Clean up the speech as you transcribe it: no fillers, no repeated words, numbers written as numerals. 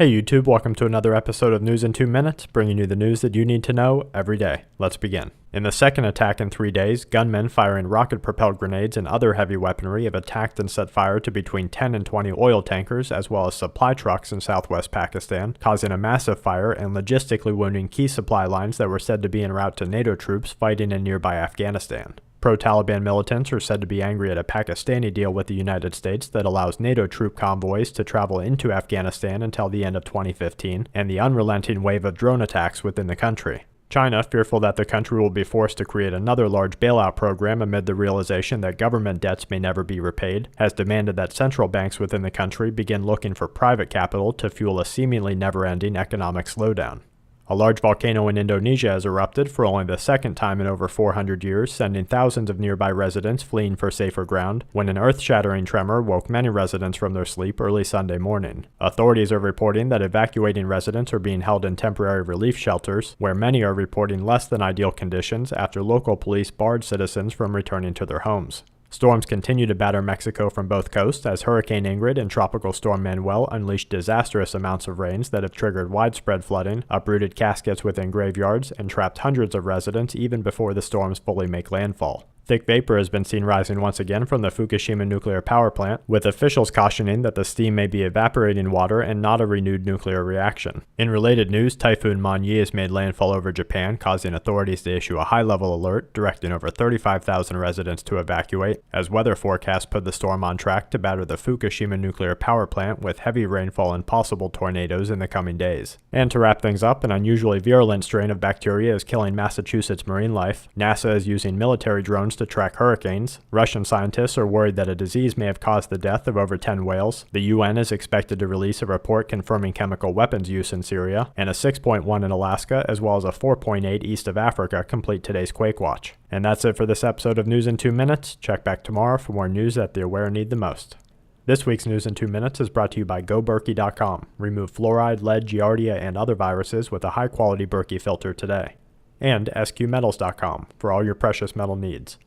Hey YouTube, welcome to another episode of News in 2 Minutes, bringing you the news that you need to know every day. Let's begin. In the second attack in 3 days, gunmen firing rocket-propelled grenades and other heavy weaponry have attacked and set fire to between 10 and 20 oil tankers as well as supply trucks in southwest Pakistan, causing a massive fire and logistically wounding key supply lines that were said to be en route to NATO troops fighting in nearby Afghanistan. Pro-Taliban militants are said to be angry at a Pakistani deal with the United States that allows NATO troop convoys to travel into Afghanistan until the end of 2015, and the unrelenting wave of drone attacks within the country. China, fearful that the country will be forced to create another large bailout program amid the realization that government debts may never be repaid, has demanded that central banks within the country begin looking for private capital to fuel a seemingly never-ending economic slowdown. A large volcano in Indonesia has erupted for only the second time in over 400 years, sending thousands of nearby residents fleeing for safer ground, when an earth-shattering tremor woke many residents from their sleep early Sunday morning. Authorities are reporting that evacuating residents are being held in temporary relief shelters, where many are reporting less than ideal conditions after local police barred citizens from returning to their homes. Storms continue to batter Mexico from both coasts as Hurricane Ingrid and Tropical Storm Manuel unleashed disastrous amounts of rains that have triggered widespread flooding, uprooted caskets within graveyards, and trapped hundreds of residents even before the storms fully make landfall. Thick vapor has been seen rising once again from the Fukushima nuclear power plant, with officials cautioning that the steam may be evaporating water and not a renewed nuclear reaction. In related news, Typhoon Manye has made landfall over Japan, causing authorities to issue a high-level alert, directing over 35,000 residents to evacuate, as weather forecasts put the storm on track to batter the Fukushima nuclear power plant with heavy rainfall and possible tornadoes in the coming days. And to wrap things up, an unusually virulent strain of bacteria is killing Massachusetts marine life. NASA is using military drones to track hurricanes. Russian scientists are worried that a disease may have caused the death of over 10 whales. The UN is expected to release a report confirming chemical weapons use in Syria, and a 6.1 in Alaska, as well as a 4.8 east of Africa complete today's Quake Watch. And that's it for this episode of News in 2 Minutes. Check back tomorrow for more news that the aware need the most. This week's News in 2 Minutes is brought to you by GoBerkey.com. Remove fluoride, lead, giardia, and other viruses with a high-quality Berkey filter today. And SQMetals.com for all your precious metal needs.